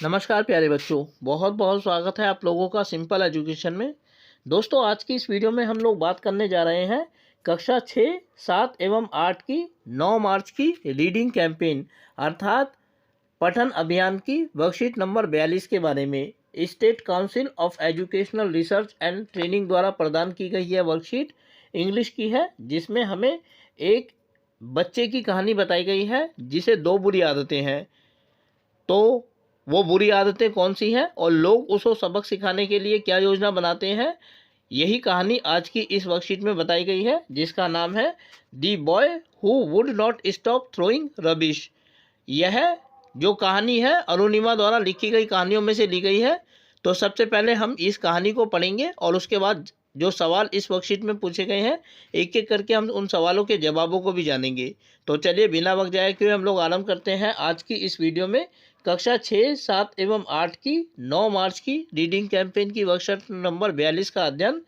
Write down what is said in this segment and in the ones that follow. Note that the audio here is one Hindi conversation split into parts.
नमस्कार प्यारे बच्चों, बहुत बहुत स्वागत है आप लोगों का सिंपल एजुकेशन में। दोस्तों, आज की इस वीडियो में हम लोग बात करने जा रहे हैं कक्षा 6, 7 एवं 8 की 9 मार्च की रीडिंग कैंपेन अर्थात पठन अभियान की वर्कशीट नंबर 42 के बारे में। State council of educational research and training द्वारा प्रदान की गई यह वर्कशीट इंग्लिश की है, जिसमें हमें एक बच्चे की कहानी बताई गई है जिसे 2 बुरी आदतें हैं। तो वो बुरी आदतें कौन सी हैं और लोग उसको सबक सिखाने के लिए क्या योजना बनाते हैं, यही कहानी आज की इस वर्कशीट में बताई गई है, जिसका नाम है दी boy who would not stop throwing rubbish. यह जो कहानी है अरुणिमा द्वारा लिखी गई कहानियों में से ली गई है। तो सबसे पहले हम इस कहानी को पढ़ेंगे और उसके बाद जो सवाल इस वर्कशीट में पूछे गए हैं एक एक करके हम उन सवालों के जवाबों को भी जानेंगे। तो चलिए बिना वक्त जाए हुए हम लोग आरंभ करते हैं आज की इस वीडियो में कक्षा 6, 7 एवं 8 की 9 मार्च की रीडिंग कैंपेन की वर्कशीट नंबर 42 का अध्ययन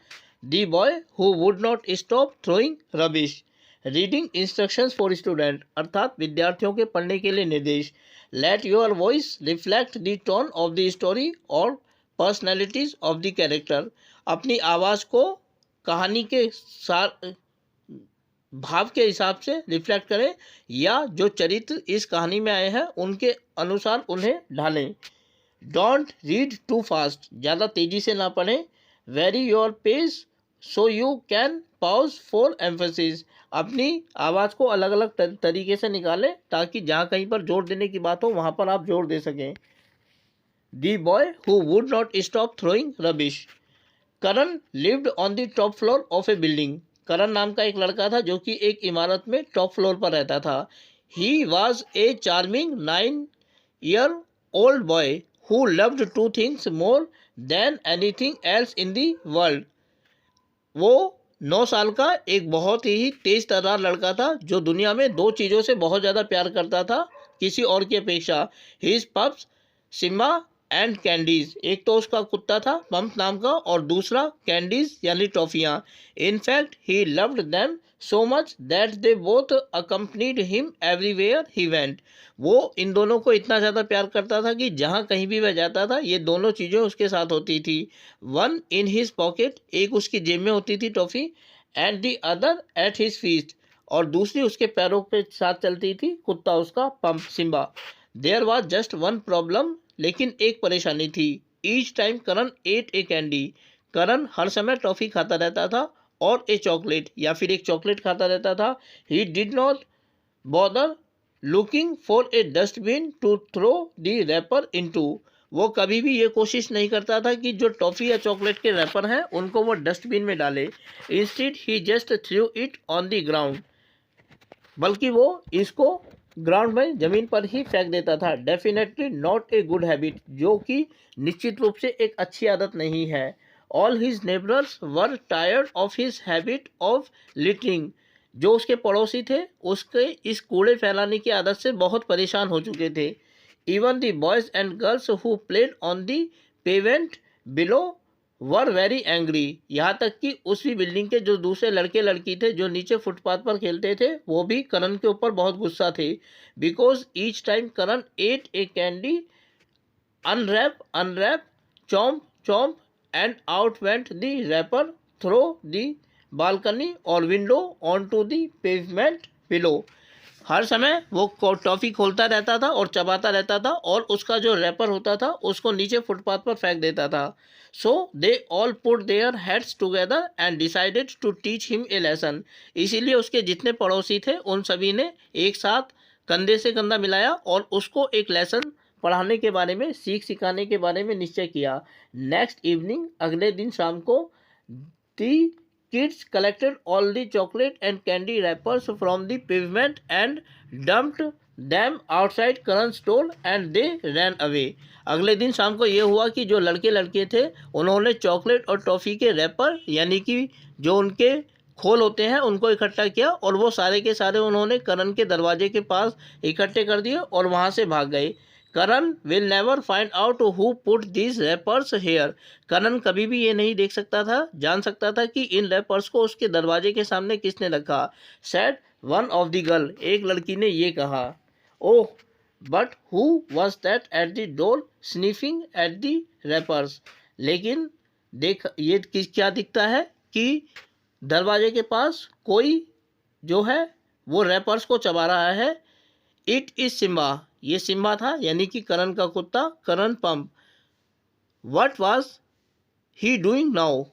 दी boy who would not stop throwing rubbish. Reading instructions for student अर्थात विद्यार्थियों के पढ़ने के लिए निर्देश। Let your voice reflect the tone of the story और पर्सनैलिटीज ऑफ द कैरेक्टर। अपनी आवाज़ को कहानी के भाव के हिसाब से रिफ्लेक्ट करें या जो चरित्र इस कहानी में आए हैं उनके अनुसार उन्हें ढालें। डोंट रीड टू फास्ट, ज़्यादा तेज़ी से ना पढ़ें। Vary your pace so you can pause for emphasis, अपनी आवाज़ को अलग अलग तरीके से निकालें ताकि जहाँ कहीं पर जोर देने की बात हो वहाँ पर आप जोर दे सकें। The boy who would not stop throwing rubbish. Karan lived on the top floor of a building. Karan नाम का एक लड़का था जो कि एक इमारत में टॉप फ्लोर पर रहता था। He was a charming 9-year-old boy who loved 2 things more than anything else in the world. वो 9 साल का एक बहुत ही तेज तर्रार लड़का था जो दुनिया में 2 चीज़ों से बहुत ज़्यादा प्यार करता था किसी और की अपेक्षा। His pups Simba and candies, एक तो उसका कुत्ता था पंप नाम का और दूसरा कैंडीज यानी टॉफियाँ। In fact he loved them so much that they both accompanied him everywhere he went. वो इन दोनों को इतना ज़्यादा प्यार करता था कि जहाँ कहीं भी वह जाता था ये दोनों चीज़ें उसके साथ होती थी। वन इन हिज पॉकेट, एक उसकी जेब में होती थी toffee, and the other at his feet, और दूसरी उसके पैरों के साथ चलती थी कुत्ता उसका पंप Simba. There was just one problem, लेकिन एक परेशानी थी। Each time Karan ate a candy, Karan हर समय टॉफ़ी खाता रहता था और ए चॉकलेट या फिर एक चॉकलेट खाता रहता था। He did not bother looking for a dustbin to throw the wrapper into, वो कभी भी ये कोशिश नहीं करता था कि जो टॉफ़ी या चॉकलेट के रैपर हैं उनको वो डस्टबिन में डाले। Instead he just through it on the ground, बल्कि वो इसको ग्राउंड में ज़मीन पर ही फेंक देता था। Definitely not a good habit, जो कि निश्चित रूप से एक अच्छी आदत नहीं है। All his neighbours were tired of his habit of littering, जो उसके पड़ोसी थे उसके इस कूड़े फैलाने की आदत से बहुत परेशान हो चुके थे। Even the boys and girls who played on the pavement below were very angry, यहाँ तक कि उसी बिल्डिंग के जो दूसरे लड़के लड़की थे जो नीचे फुटपाथ पर खेलते थे वो भी करण के ऊपर बहुत गुस्सा थे। Because each time Karan ate a candy unwrap unwrap chomp chomp and out went the wrapper through the balcony or window on to the pavement below. हर समय वो टॉफ़ी खोलता रहता था और चबाता रहता था और उसका जो रैपर होता था उसको नीचे फुटपाथ पर फेंक देता था। So they all put their heads together and decided to teach him a lesson, इसीलिए उसके जितने पड़ोसी थे उन सभी ने एक साथ कंधे से कंधा मिलाया और उसको एक लेसन पढ़ाने के बारे में, सीख सिखाने के बारे में निश्चय किया। नेक्स्ट इवनिंग, अगले दिन शाम को, दी kids collected all the chocolate and candy wrappers from the pavement and dumped them outside Karan's store and they ran away। अगले दिन शाम को ये हुआ कि जो लड़के लड़के थे उन्होंने चॉकलेट और टॉफ़ी के रैपर यानी कि जो उनके खोल होते हैं उनको इकट्ठा किया और वो सारे के सारे उन्होंने करण के दरवाजे के पास इकट्ठे कर दिए और वहाँ से भाग गए। Karan will never find out who put this wrappers here, Karan कभी भी ये नहीं देख सकता था, जान सकता था कि इन रैपर्स को उसके दरवाजे के सामने किसने रखा। Said one of the girl, एक लड़की ने ये कहा। Oh but who was that at the door sniffing at the rappers. लेकिन देख ये क्या दिखता है कि दरवाजे के पास कोई जो है वो रैपर्स को चबा रहा है। इट इज सिम्बा, ये सिम्बा था यानी कि करण का कुत्ता, करण पंप। What was he doing now,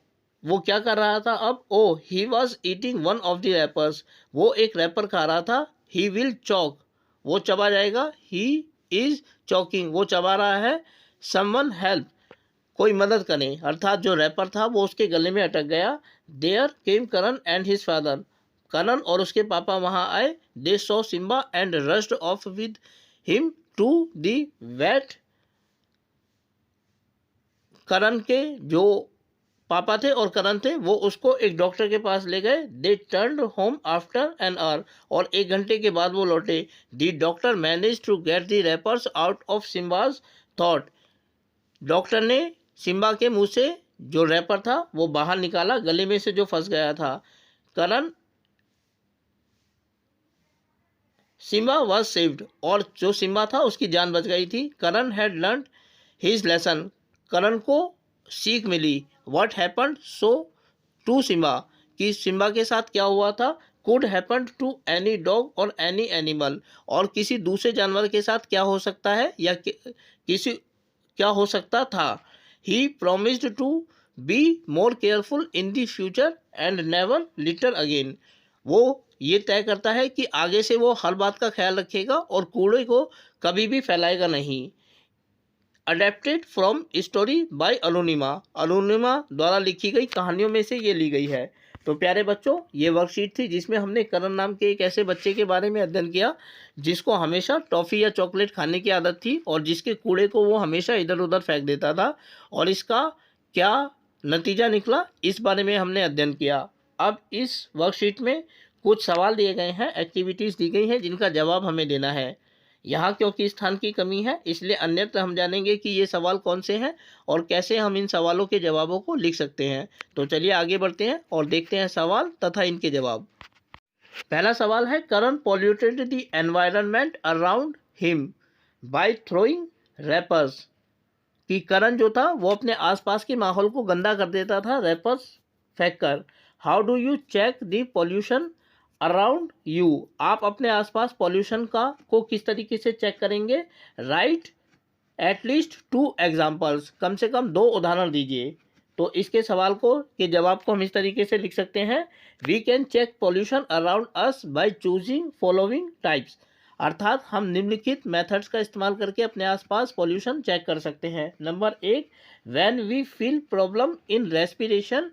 वो क्या कर रहा था अब? Oh he was eating one of the wrappers, वो एक रैपर खा रहा था। ही विल चौक, वो चबा जाएगा। ही इज चौकिंग, वो चबा रहा है। समवन हेल्प, कोई मदद करे, अर्थात जो रैपर था वो उसके गले में अटक गया। There came Karan and his father, Karan और उसके पापा वहां आए। They saw Simba and rushed off with him to the vet, Karan के जो पापा थे और करण थे वो उसको एक डॉक्टर के पास ले गए। They turned home after an hour, और 1 घंटे के बाद वो लौटे। The doctor manage to get the wrappers out of Simba's थॉट, डॉक्टर ने सिम्बा के मुंह से जो रैपर था वो बाहर निकाला, गले में से जो फंस गया था। करण, सिम्बा वॉज सेव्ड, और जो सिम्बा था उसकी जान बच गई थी। Karan had learn his lesson, Karan को सीख मिली। What happened so to Simba, कि सिम्बा के साथ क्या हुआ था। Could happen to any dog or any animal, और किसी दूसरे जानवर के साथ क्या हो सकता है या किसी क्या हो सकता था। He promised to be more careful in the future and never litter again, वो ये तय करता है कि आगे से वो हर बात का ख्याल रखेगा और कूड़े को कभी भी फैलाएगा नहीं। Adapted from story by Arunima, Arunima द्वारा लिखी गई कहानियों में से ये ली गई है। तो प्यारे बच्चों, ये वर्कशीट थी जिसमें हमने करण नाम के एक ऐसे बच्चे के बारे में अध्ययन किया जिसको हमेशा टॉफ़ी या चॉकलेट खाने की आदत थी और जिसके कूड़े को वो हमेशा इधर उधर फेंक देता था, और इसका क्या नतीजा निकला इस बारे में हमने अध्ययन किया। अब इस वर्कशीट में कुछ सवाल दिए गए हैं, एक्टिविटीज़ दी गई हैं जिनका जवाब हमें देना है। यहाँ क्योंकि स्थान की कमी है इसलिए अन्यत्र हम जानेंगे कि ये सवाल कौन से हैं और कैसे हम इन सवालों के जवाबों को लिख सकते हैं। तो चलिए आगे बढ़ते हैं और देखते हैं सवाल तथा इनके जवाब। पहला सवाल है, Karan polluted the environment around him by throwing wrappers, कि करण जो था वो अपने आसपास के माहौल को गंदा कर देता था रैपर्स फेंक कर। How do you check the pollution around you, आप अपने आसपास पॉल्यूशन को किस तरीके से चेक करेंगे। राइट एटलीस्ट 2 एग्जाम्पल्स, कम से कम 2 उदाहरण दीजिए। तो इसके सवाल को के जवाब को हम इस तरीके से लिख सकते हैं, we can check pollution around us by choosing following types, अर्थात हम निम्नलिखित मेथड्स का इस्तेमाल करके अपने आसपास पॉल्यूशन चेक कर सकते हैं। Number 1, when we feel problem in respiration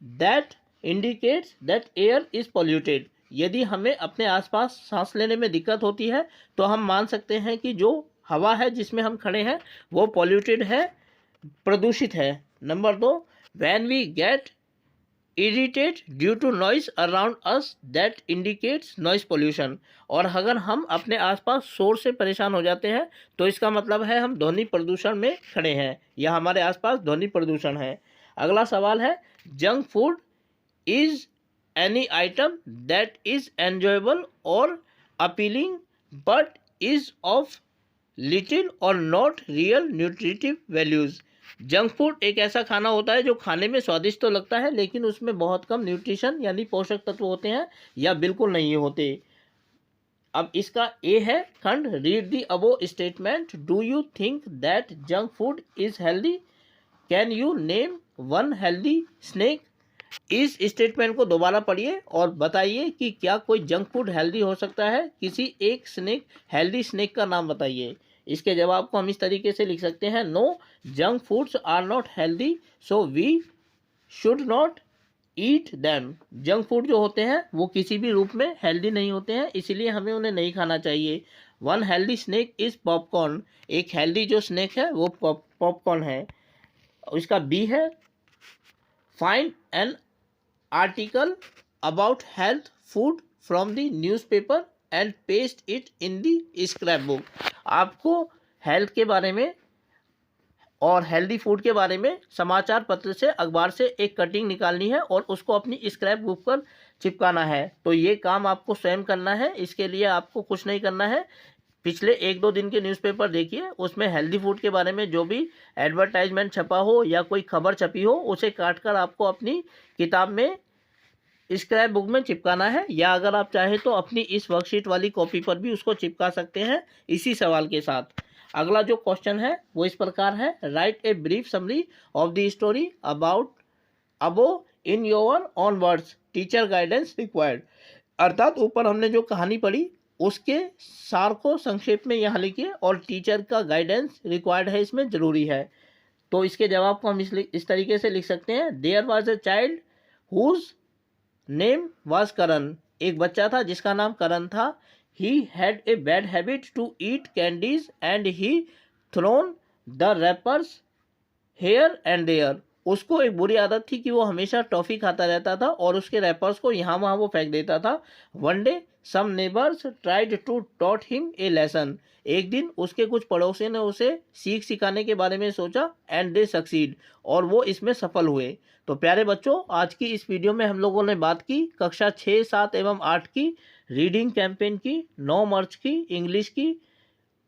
that indicates that air is polluted, यदि हमें अपने आसपास सांस लेने में दिक्कत होती है तो हम मान सकते हैं कि जो हवा है जिसमें हम खड़े हैं वो पॉल्यूटेड है, प्रदूषित है। Number 2, when we get irritate due to noise around us that indicates noise pollution, और अगर हम अपने आसपास शोर से परेशान हो जाते हैं तो इसका मतलब है हम ध्वनि प्रदूषण में खड़े हैं या हमारे आसपास ध्वनि प्रदूषण है। अगला सवाल है, junk food is any item that is enjoyable or appealing but is of little or not real nutritive values, junk food एक ऐसा खाना होता है जो खाने में स्वादिष्ट तो लगता है लेकिन उसमें बहुत कम न्यूट्रिशन यानी पोषक तत्व होते हैं या बिल्कुल नहीं होते। अब इसका ए है खंड, read the above statement, do you think that junk food is healthy, can you name one healthy snack. इस स्टेटमेंट को दोबारा पढ़िए और बताइए कि क्या कोई जंक फूड हेल्दी हो सकता है, किसी एक स्नैक हेल्दी स्नैक का नाम बताइए। इसके जवाब को हम इस तरीके से लिख सकते हैं, no junk foods are not healthy so we should not eat them, junk food जो होते हैं वो किसी भी रूप में हेल्दी नहीं होते हैं इसलिए हमें उन्हें नहीं खाना चाहिए। One healthy snack is popcorn, एक हेल्दी जो स्नैक है वो पॉपकॉर्न है। इसका बी है, find an article about health food from the newspaper and paste it in the scrapbook, आपको हेल्थ के बारे में और हेल्दी फूड के बारे में समाचार पत्र से, अखबार से एक कटिंग निकालनी है और उसको अपनी स्क्रैप बुक पर चिपकाना है। तो ये काम आपको स्वयं करना है, इसके लिए आपको कुछ नहीं करना है, पिछले 1-2 दिन के न्यूज़पेपर देखिए, उसमें हेल्दी फूड के बारे में जो भी एडवर्टाइजमेंट छपा हो या कोई खबर छपी हो, उसे काट कर आपको अपनी किताब में स्क्रैप बुक में चिपकाना है, या अगर आप चाहें तो अपनी इस वर्कशीट वाली कॉपी पर भी उसको चिपका सकते हैं इसी सवाल के साथ। अगला जो क्वेश्चन है वो इस प्रकार है, right a brief summary of the story about above in your on words, teacher guidance required. अर्थात ऊपर हमने जो कहानी पढ़ी उसके सार को संक्षेप में यहाँ लिखिए और टीचर का गाइडेंस रिक्वायर्ड है, इसमें ज़रूरी है। तो इसके जवाब को हम इस तरीके से लिख सकते हैं, there was a child whose name was Karan. एक बच्चा था जिसका नाम करण था। He had a bad habit to eat candies and he thrown the wrappers here and there. उसको एक बुरी आदत थी कि वो हमेशा टॉफ़ी खाता रहता था और उसके रैपर्स को यहाँ वहाँ वो फेंक देता था। One day some neighbours tried to taught him a lesson. एक दिन उसके कुछ पड़ोसियों ने उसे सीख सिखाने के बारे में सोचा एंड दे सक्सीड, और वो इसमें सफल हुए। तो प्यारे बच्चों, आज की इस वीडियो में हम लोगों ने बात की कक्षा 6, 7 एवं 8 की रीडिंग कैंपेन की, 9 मार्च की इंग्लिश की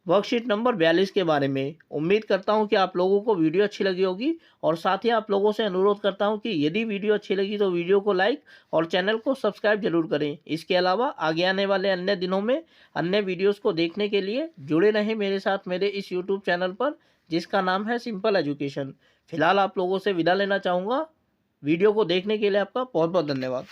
वर्कशीट नंबर 42 के बारे में। उम्मीद करता हूं कि आप लोगों को वीडियो अच्छी लगी होगी, और साथ ही आप लोगों से अनुरोध करता हूं कि यदि वीडियो अच्छी लगी तो वीडियो को लाइक और चैनल को सब्सक्राइब जरूर करें। इसके अलावा आगे आने वाले अन्य दिनों में अन्य वीडियोस को देखने के लिए जुड़े रहें मेरे साथ मेरे इस यूट्यूब चैनल पर, जिसका नाम है सिंपल एजुकेशन। फिलहाल आप लोगों से विदा लेना चाहूँगा। वीडियो को देखने के लिए आपका बहुत बहुत धन्यवाद।